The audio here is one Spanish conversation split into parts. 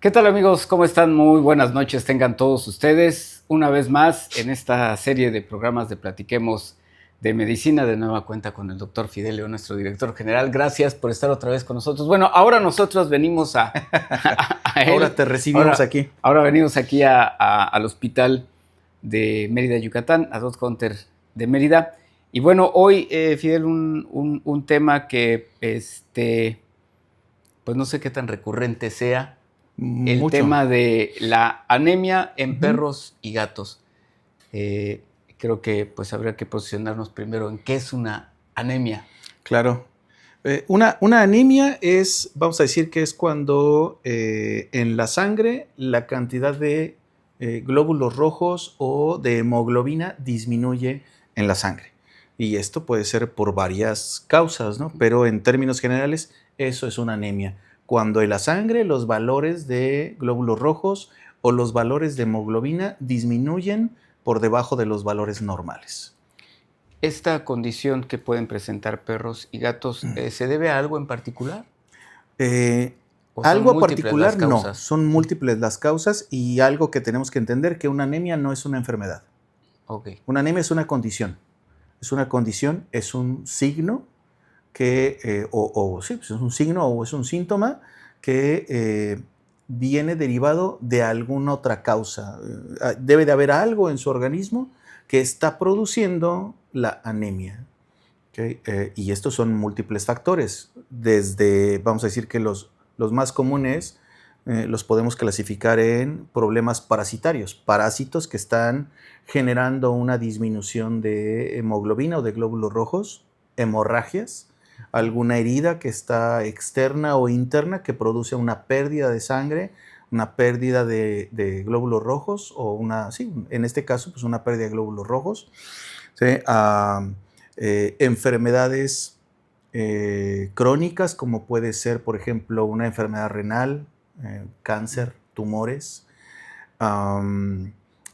¿Qué tal amigos? ¿Cómo están? Muy buenas noches tengan todos ustedes. Una vez más en esta serie de programas de Platiquemos de Medicina, de nueva cuenta con el doctor Fidelio, nuestro director general. Gracias por estar otra vez con nosotros. Bueno, ahora nosotros venimos a él. Ahora te recibimos aquí. Ahora venimos aquí al hospital de Mérida, Yucatán, a Dot Hunter de Mérida. Y bueno, hoy, Fidel, un tema que, pues no sé qué tan recurrente sea. El Mucho. tema de la anemia en perros y gatos. Creo que pues habría que posicionarnos primero en qué es una anemia. Claro. Una anemia es, vamos a decir que es cuando en la sangre la cantidad de glóbulos rojos o de hemoglobina disminuye en la sangre. Y esto puede ser por varias causas, ¿no? Pero en términos generales, eso es una anemia. Cuando en la sangre los valores de glóbulos rojos o los valores de hemoglobina disminuyen por debajo de los valores normales. ¿Esta condición que pueden presentar perros y gatos se debe a algo en particular? ¿O son Algo a múltiples las particular no, causas? son múltiples las causas y algo que tenemos que entender que una anemia no es una enfermedad. Ok. Una anemia es una condición. Es una condición, es un signo que, sí, pues es un signo o es un síntoma que viene derivado de alguna otra causa. Debe de haber algo en su organismo que está produciendo la anemia. ¿Okay? Y estos son múltiples factores. Desde, vamos a decir que los más comunes los podemos clasificar en problemas parasitarios, parásitos que están generando una disminución de hemoglobina o de glóbulos rojos, hemorragias, alguna herida que está externa o interna que produce una pérdida de sangre, una pérdida de glóbulos rojos o sí, en este caso, pues una pérdida de glóbulos rojos. ¿Sí? Enfermedades crónicas, como puede ser, por ejemplo, una enfermedad renal, cáncer, tumores,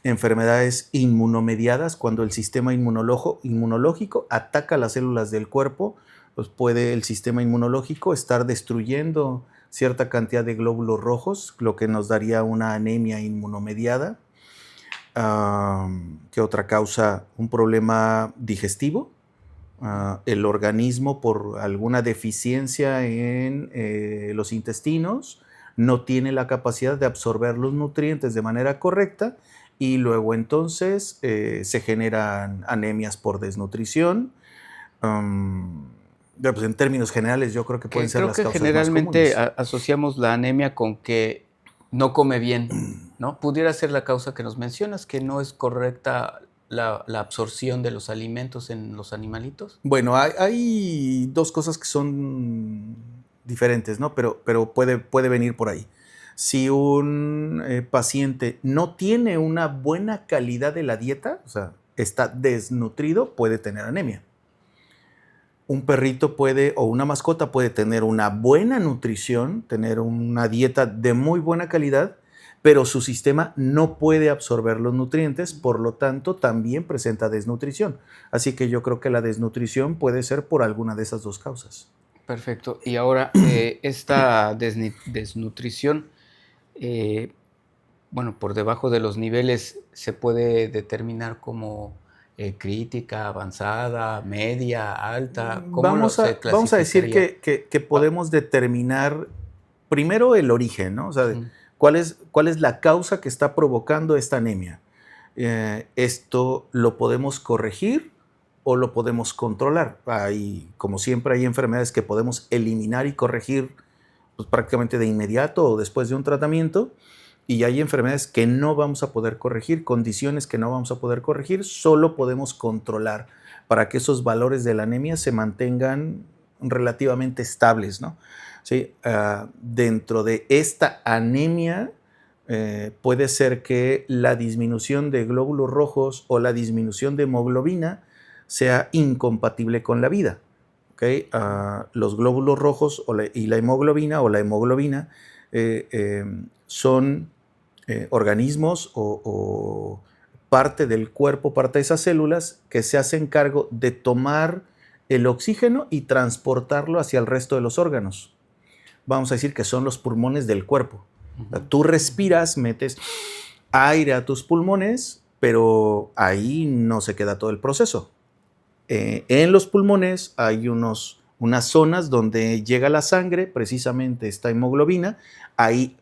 enfermedades inmunomediadas, cuando el sistema inmunológico ataca las células del cuerpo, pues puede el sistema inmunológico estar destruyendo cierta cantidad de glóbulos rojos, lo que nos daría una anemia inmunomediada. ¿Qué otra causa? Un problema digestivo. El organismo, por alguna deficiencia en los intestinos, no tiene la capacidad de absorber los nutrientes de manera correcta y luego entonces se generan anemias por desnutrición. Pues en términos generales yo creo que pueden ser las causas más comunes. Creo que generalmente asociamos la anemia con que no come bien, ¿no? Pudiera ser la causa que nos mencionas, que no es correcta la absorción de los alimentos en los animalitos. Bueno, hay dos cosas que son diferentes, ¿no? Pero puede venir por ahí. Si un paciente no tiene una buena calidad de la dieta, o sea, está desnutrido, puede tener anemia. Un perrito o una mascota puede tener una buena nutrición, tener una dieta de muy buena calidad, pero su sistema no puede absorber los nutrientes, por lo tanto también presenta desnutrición. Así que yo creo que la desnutrición puede ser por alguna de esas dos causas. Perfecto. Y ahora, esta desnutrición, bueno, por debajo de los niveles se puede determinar como crítica, avanzada, media, alta. ¿Cómo se clasificaría? Vamos a decir que podemos determinar primero el origen, ¿no? O sea, ¿cuál es la causa que está provocando esta anemia? Esto lo podemos corregir o lo podemos controlar. Como siempre, hay enfermedades que podemos eliminar y corregir pues, prácticamente de inmediato o después de un tratamiento. Y hay enfermedades que no vamos a poder corregir, condiciones que no vamos a poder corregir, solo podemos controlar para que esos valores de la anemia se mantengan relativamente estables, ¿no? ¿Sí? Dentro de esta anemia puede ser que la disminución de glóbulos rojos o la disminución de hemoglobina sea incompatible con la vida. ¿Okay? Los glóbulos rojos y la hemoglobina son organismos o parte del cuerpo, parte de esas células que se hacen cargo de tomar el oxígeno y transportarlo hacia el resto de los órganos. Vamos a decir que son los pulmones del cuerpo. Tú respiras, metes aire a tus pulmones, pero ahí no se queda todo el proceso. En los pulmones hay unas zonas donde llega la sangre, precisamente esta hemoglobina, ahí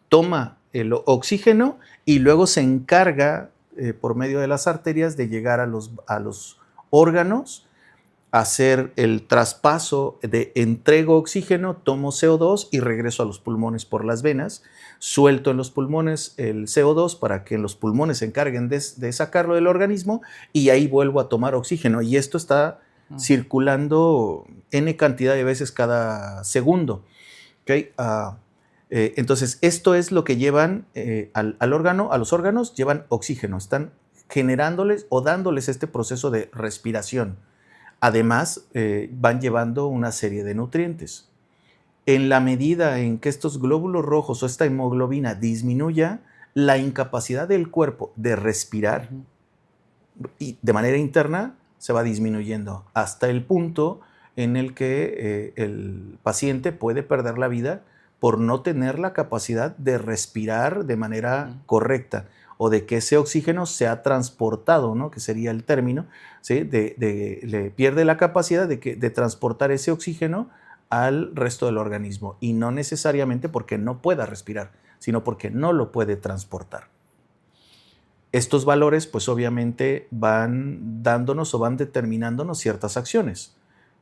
toma el oxígeno y luego se encarga por medio de las arterias de llegar a los órganos, hacer el traspaso de entrego oxígeno, tomo CO2 y regreso a los pulmones por las venas, suelto en los pulmones el CO2 para que los pulmones se encarguen de sacarlo del organismo y ahí vuelvo a tomar oxígeno. Y esto está circulando N cantidad de veces cada segundo. ¿Okay? Entonces, esto es lo que llevan al órgano, a los órganos, llevan oxígeno, están generándoles o dándoles este proceso de respiración. Además, van llevando una serie de nutrientes. En la medida en que estos glóbulos rojos o esta hemoglobina disminuya, la incapacidad del cuerpo de respirar y de manera interna se va disminuyendo hasta el punto en el que el paciente puede perder la vida por no tener la capacidad de respirar de manera correcta o de que ese oxígeno sea transportado, ¿no? Que sería el término, ¿sí? Le pierde la capacidad de transportar ese oxígeno al resto del organismo y no necesariamente porque no pueda respirar, sino porque no lo puede transportar. Estos valores, pues obviamente van dándonos o van determinándonos ciertas acciones.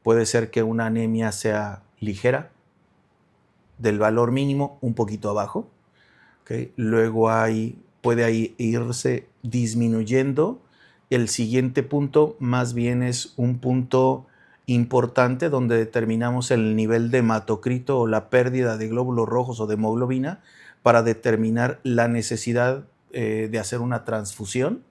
Puede ser que una anemia sea ligera, del valor mínimo un poquito abajo, ¿okay? Luego puede ahí irse disminuyendo. El siguiente punto más bien es un punto importante donde determinamos el nivel de hematocrito o la pérdida de glóbulos rojos o de hemoglobina para determinar la necesidad de hacer una transfusión.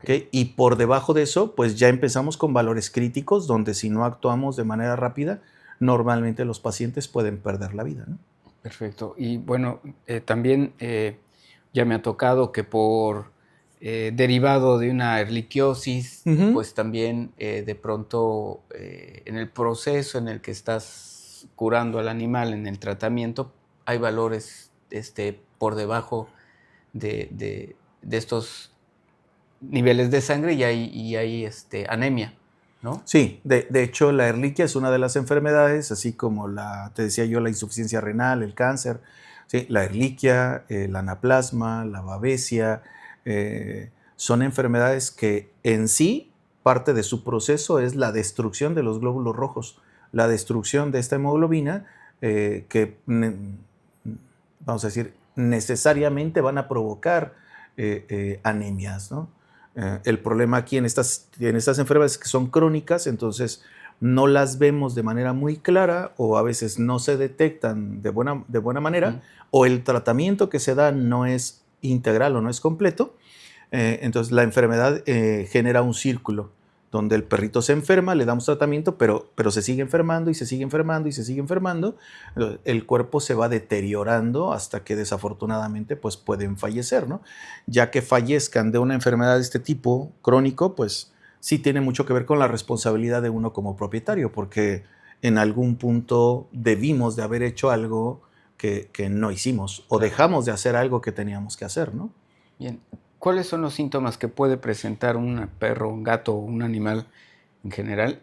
¿Okay? Y por debajo de eso, pues ya empezamos con valores críticos donde si no actuamos de manera rápida, normalmente los pacientes pueden perder la vida, ¿no? Perfecto. Y bueno, también ya me ha tocado que por derivado de una erliquiosis, pues también de pronto en el proceso en el que estás curando al animal, en el tratamiento, hay valores por debajo de estos niveles de sangre y hay anemia, ¿no? Sí, de hecho la erliquia es una de las enfermedades, así como te decía yo, la insuficiencia renal, el cáncer, ¿sí? La erliquia, el anaplasma, la babesia, son enfermedades que en sí, parte de su proceso es la destrucción de los glóbulos rojos, la destrucción de esta hemoglobina que, vamos a decir, necesariamente van a provocar anemias, ¿no? El problema aquí en estas enfermedades que son crónicas, entonces no las vemos de manera muy clara o a veces no se detectan de buena manera o el tratamiento que se da no es integral o no es completo. Entonces la enfermedad genera un círculo donde el perrito se enferma, le damos tratamiento, pero se sigue enfermando y se sigue enfermando y se sigue enfermando. El cuerpo se va deteriorando hasta que desafortunadamente pues pueden fallecer, ¿no? Ya que fallezcan de una enfermedad de este tipo crónico, pues sí tiene mucho que ver con la responsabilidad de uno como propietario, porque en algún punto debimos de haber hecho algo que no hicimos o dejamos de hacer algo que teníamos que hacer, ¿no? Bien. ¿Cuáles son los síntomas que puede presentar un perro, un gato o un animal en general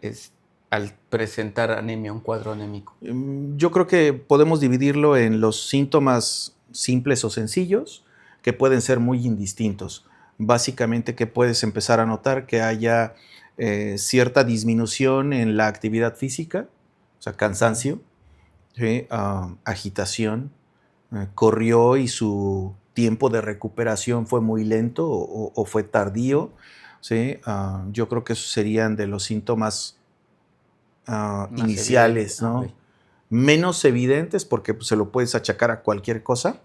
al presentar anemia, un cuadro anémico? Yo creo que podemos dividirlo en los síntomas simples o sencillos, que pueden ser muy indistintos. Básicamente que puedes empezar a notar que haya cierta disminución en la actividad física, o sea, cansancio, ¿sí? Agitación, corrió y su tiempo de recuperación fue muy lento o fue tardío, ¿sí? Yo creo que esos serían de los síntomas iniciales, ¿no? Okay. Menos evidentes porque pues, se lo puedes achacar a cualquier cosa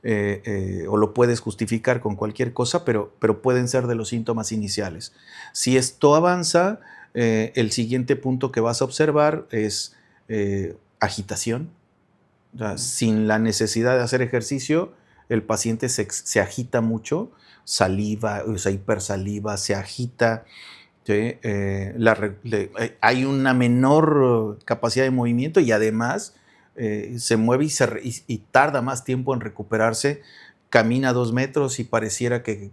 o lo puedes justificar con cualquier cosa, pero pueden ser de los síntomas iniciales. Si esto avanza, el siguiente punto que vas a observar es agitación. O sea, sin la necesidad de hacer ejercicio, el paciente se agita mucho, saliva, o sea, hipersaliva, se agita. ¿Sí? Hay una menor capacidad de movimiento y además se mueve y tarda más tiempo en recuperarse, camina 2 metros y pareciera que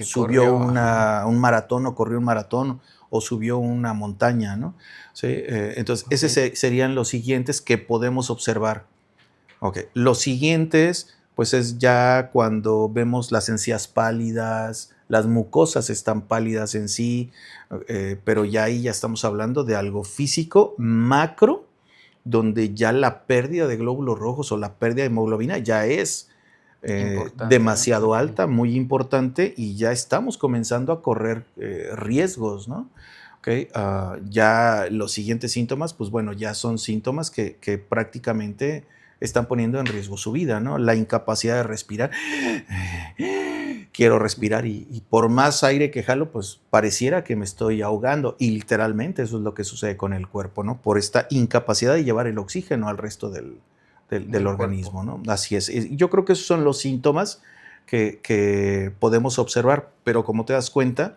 subió un maratón o corrió un maratón o subió una montaña, ¿no? ¿Sí? Entonces, esos serían los siguientes que podemos observar. Okay. Los siguientes, pues es ya cuando vemos las encías pálidas, las mucosas están pálidas en sí, pero ya ahí ya estamos hablando de algo físico, macro, donde ya la pérdida de glóbulos rojos o la pérdida de hemoglobina ya es demasiado alta, muy importante, y ya estamos comenzando a correr riesgos, ¿no? Okay. Ya los siguientes síntomas, pues bueno, ya son síntomas que prácticamente están poniendo en riesgo su vida, ¿no? La incapacidad de respirar. Quiero respirar y por más aire que jalo, pues pareciera que me estoy ahogando. Y literalmente eso es lo que sucede con el cuerpo, ¿no? Por esta incapacidad de llevar el oxígeno al resto del organismo, ¿no? Así es. Yo creo que esos son los síntomas que podemos observar, pero como te das cuenta,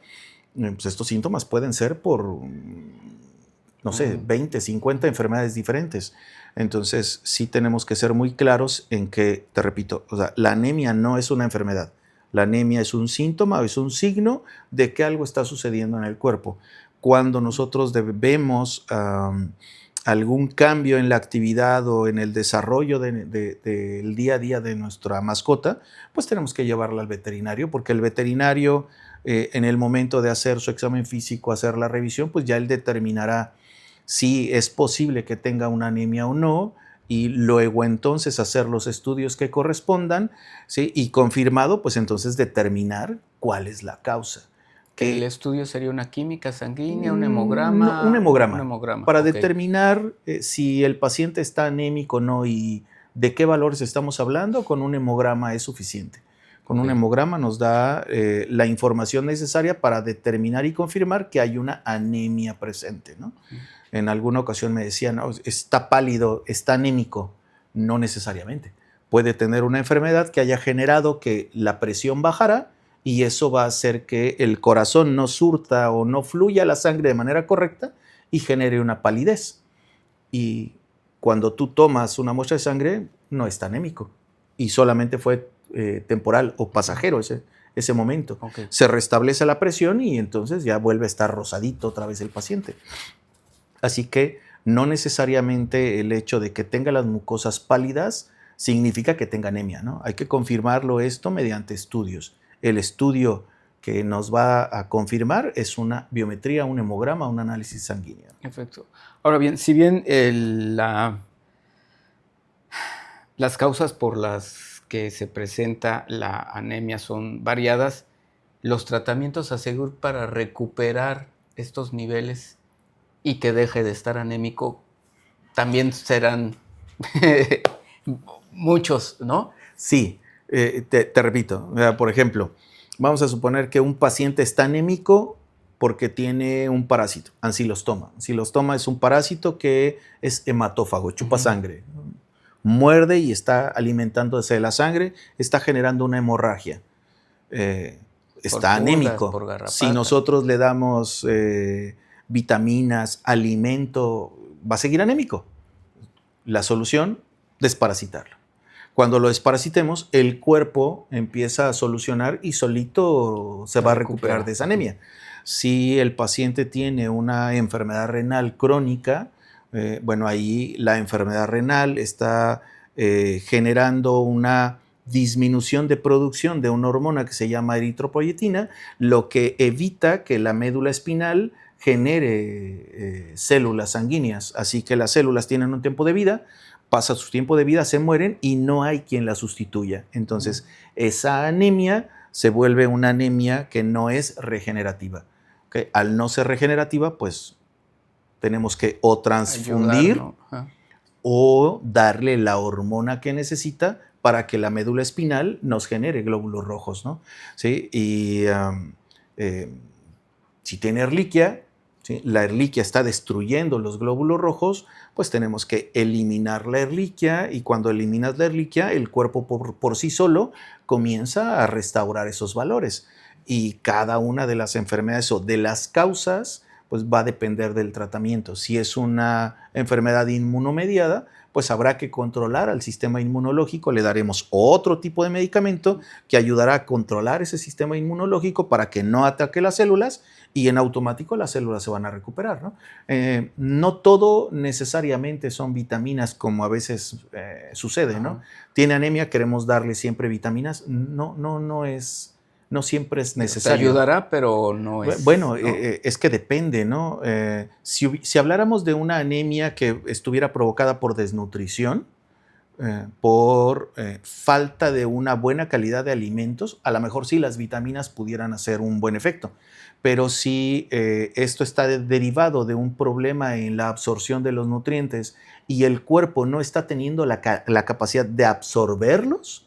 pues estos síntomas pueden ser por, no sé, 20, 50 enfermedades diferentes. Entonces, sí tenemos que ser muy claros en que, te repito, o sea, la anemia no es una enfermedad. La anemia es un síntoma o es un signo de que algo está sucediendo en el cuerpo. Cuando nosotros vemos algún cambio en la actividad o en el desarrollo del día a día de nuestra mascota, pues tenemos que llevarla al veterinario, porque el veterinario, en el momento de hacer su examen físico, hacer la revisión, pues ya él determinará si es posible que tenga una anemia o no, y luego entonces hacer los estudios que correspondan, ¿sí? Y confirmado, pues entonces determinar cuál es la causa. ¿El estudio sería una química sanguínea, un hemograma? No, un hemograma. Para determinar si el paciente está anémico o no y de qué valores estamos hablando, con un hemograma es suficiente. Con un hemograma nos da la información necesaria para determinar y confirmar que hay una anemia presente, ¿no? En alguna ocasión me decían, no, está pálido, está anémico. No necesariamente. Puede tener una enfermedad que haya generado que la presión bajara y eso va a hacer que el corazón no surta o no fluya la sangre de manera correcta y genere una palidez. Y cuando tú tomas una muestra de sangre, no está anémico y solamente fue temporal o pasajero ese momento. Se restablece la presión y entonces ya vuelve a estar rosadito otra vez el paciente. Así que no necesariamente el hecho de que tenga las mucosas pálidas significa que tenga anemia, ¿no? Hay que confirmarlo esto mediante estudios. El estudio que nos va a confirmar es una biometría, un hemograma, un análisis sanguíneo. Perfecto. Ahora bien, si bien las causas por las que se presenta la anemia son variadas, los tratamientos a seguir para recuperar estos niveles y que deje de estar anémico también serán muchos, ¿no? Sí, te repito, por ejemplo, vamos a suponer que un paciente está anémico porque tiene un parásito, ancilostoma. Ancilostoma es un parásito que es hematófago, chupa sangre, muerde y está alimentándose de la sangre, está generando una hemorragia. Está anémico. Si nosotros le damos vitaminas, alimento, va a seguir anémico. La solución, desparasitarlo. Cuando lo desparasitemos, el cuerpo empieza a solucionar y solito se va a recuperar de esa anemia. Si el paciente tiene una enfermedad renal crónica, bueno, ahí la enfermedad renal está generando una disminución de producción de una hormona que se llama eritropoyetina, lo que evita que la médula espinal genere células sanguíneas. Así que las células tienen un tiempo de vida, pasa su tiempo de vida, se mueren y no hay quien la sustituya. Entonces, esa anemia se vuelve una anemia que no es regenerativa. ¿Okay? Al no ser regenerativa, pues tenemos que o transfundir o darle la hormona que necesita para que la médula espinal nos genere glóbulos rojos, ¿no? ¿Sí? Y si tiene erliquia, ¿sí? La erliquia está destruyendo los glóbulos rojos, pues tenemos que eliminar la erliquia y cuando eliminas la erliquia, el cuerpo por sí solo comienza a restaurar esos valores. Y cada una de las enfermedades o de las causas, pues va a depender del tratamiento. Si es una enfermedad inmunomediada, pues habrá que controlar al sistema inmunológico, le daremos otro tipo de medicamento que ayudará a controlar ese sistema inmunológico para que no ataque las células y en automático las células se van a recuperar, ¿no? No todo necesariamente son vitaminas como a veces sucede, ¿no? Tiene anemia, queremos darle siempre vitaminas, no siempre es necesario. Te ayudará, pero no es... Bueno, ¿no? es que depende, ¿no? Si habláramos de una anemia que estuviera provocada por desnutrición, por falta de una buena calidad de alimentos, a lo mejor sí las vitaminas pudieran hacer un buen efecto. Pero si esto está derivado de un problema en la absorción de los nutrientes y el cuerpo no está teniendo la capacidad de absorberlos,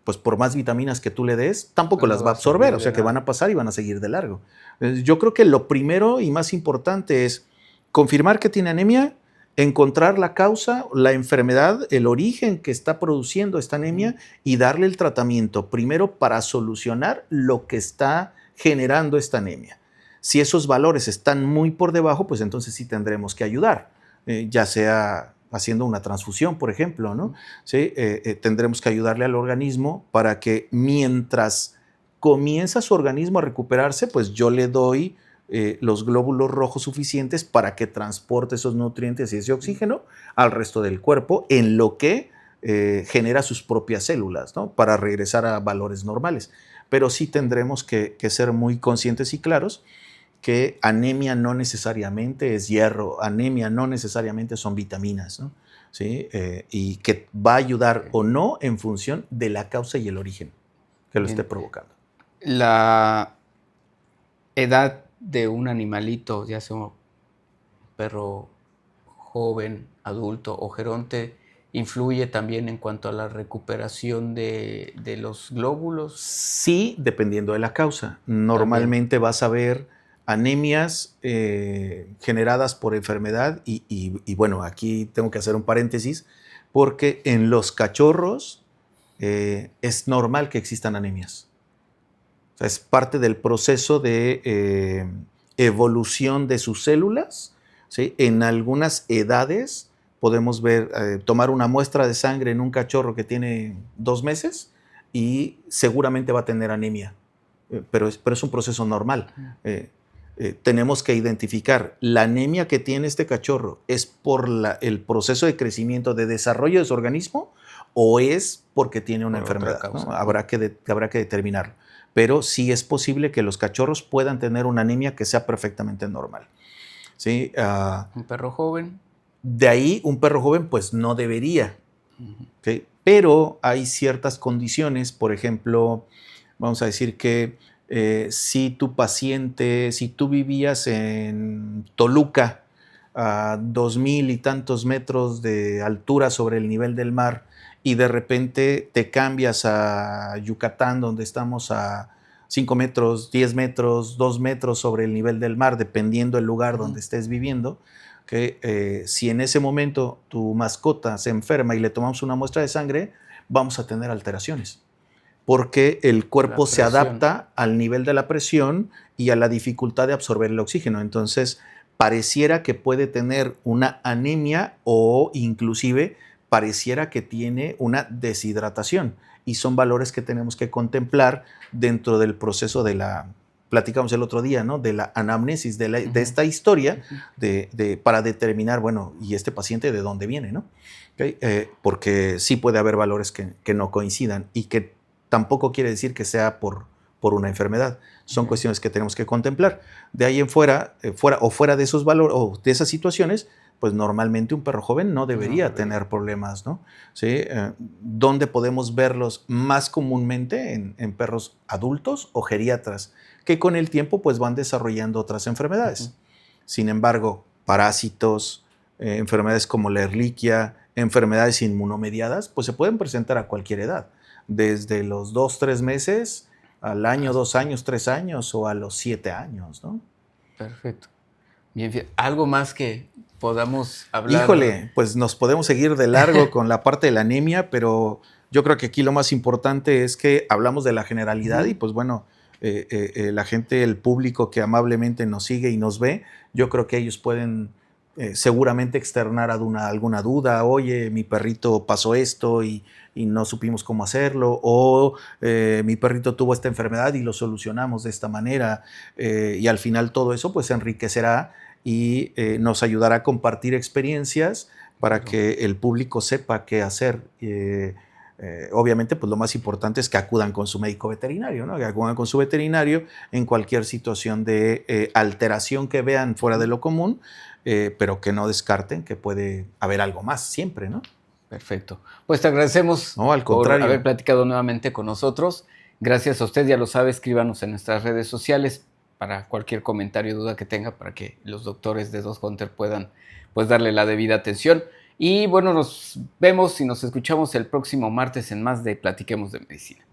pues por más vitaminas que tú le des, tampoco las va a absorber, o sea que van a pasar y van a seguir de largo. Yo creo que lo primero y más importante es confirmar que tiene anemia, encontrar la causa, la enfermedad, el origen que está produciendo esta anemia y darle el tratamiento primero para solucionar lo que está generando esta anemia. Si esos valores están muy por debajo, pues entonces sí tendremos que ayudar, ya sea haciendo una transfusión, por ejemplo, ¿no? ¿Sí? Tendremos que ayudarle al organismo para que mientras comienza su organismo a recuperarse, pues yo le doy los glóbulos rojos suficientes para que transporte esos nutrientes y ese oxígeno al resto del cuerpo en lo que genera sus propias células, ¿no? Para regresar a valores normales. Pero sí tendremos que ser muy conscientes y claros que anemia no necesariamente es hierro, anemia no necesariamente son vitaminas, ¿no? ¿Sí? Y que va a ayudar o no en función de la causa y el origen que lo esté provocando. La edad de un animalito, ya sea un perro joven, adulto o geronte, ¿influye también en cuanto a la recuperación de los glóbulos? Sí, dependiendo de la causa. Normalmente vas a ver anemias generadas por enfermedad y bueno, aquí tengo que hacer un paréntesis porque en los cachorros es normal que existan anemias. O sea, es parte del proceso de evolución de sus células, ¿sí? En algunas edades podemos ver, tomar una muestra de sangre en un cachorro que tiene 2 meses y seguramente va a tener anemia, pero es un proceso normal. Tenemos que identificar la anemia que tiene este cachorro, ¿es por el proceso de crecimiento, de desarrollo de su organismo o es porque tiene una enfermedad? ¿No? Habrá que determinarlo. Pero sí es posible que los cachorros puedan tener una anemia que sea perfectamente normal. ¿Sí? ¿Un perro joven? De ahí, un perro joven pues no debería. ¿Okay? Pero hay ciertas condiciones, por ejemplo, vamos a decir que si tú vivías en Toluca a 2,000 y tantos metros de altura sobre el nivel del mar y de repente te cambias a Yucatán, donde estamos a 5 metros, 10 metros, 2 metros sobre el nivel del mar, dependiendo del lugar donde estés viviendo, que si en ese momento tu mascota se enferma y le tomamos una muestra de sangre, vamos a tener alteraciones, porque el cuerpo se adapta al nivel de la presión y a la dificultad de absorber el oxígeno. Entonces, pareciera que puede tener una anemia o inclusive pareciera que tiene una deshidratación. Y son valores que tenemos que contemplar dentro del proceso de platicamos el otro día, ¿no? De la anamnesis, de esta historia, para determinar, bueno, ¿y este paciente de dónde viene, no? ¿Okay? Porque sí puede haber valores que no coincidan y que tampoco quiere decir que sea por una enfermedad. Son cuestiones que tenemos que contemplar. De ahí en fuera de esos valores o de esas situaciones, pues normalmente un perro joven no debería tener problemas, ¿no? ¿Sí? ¿Dónde podemos verlos más comúnmente? En perros adultos o geriatras, que con el tiempo pues van desarrollando otras enfermedades. Sin embargo, parásitos, enfermedades como la Ehrlichia, enfermedades inmunomediadas, pues se pueden presentar a cualquier edad, desde los 2, 3 meses al año, 2 años, 3 años o a los 7 años, ¿no? Perfecto. Bien, ¿algo más que podamos hablar? Híjole, pues nos podemos seguir de largo con la parte de la anemia, pero yo creo que aquí lo más importante es que hablamos de la generalidad y pues bueno, la gente, el público que amablemente nos sigue y nos ve, yo creo que ellos pueden seguramente externar alguna duda. Oye, mi perrito pasó esto y no supimos cómo hacerlo, o mi perrito tuvo esta enfermedad y lo solucionamos de esta manera, y al final todo eso pues enriquecerá y nos ayudará a compartir experiencias para que el público sepa qué hacer. Obviamente, pues lo más importante es que acudan con su médico veterinario, ¿no? Que acudan con su veterinario en cualquier situación de alteración que vean fuera de lo común, pero que no descarten que puede haber algo más siempre, ¿no? Perfecto. Pues te agradecemos No, al por contrario. haber platicado nuevamente con nosotros. Gracias a usted, ya lo sabe, escríbanos en nuestras redes sociales para cualquier comentario o duda que tenga, para que los doctores de Dog Hunter puedan pues darle la debida atención. Y bueno, nos vemos y nos escuchamos el próximo martes en más de Platiquemos de Medicina.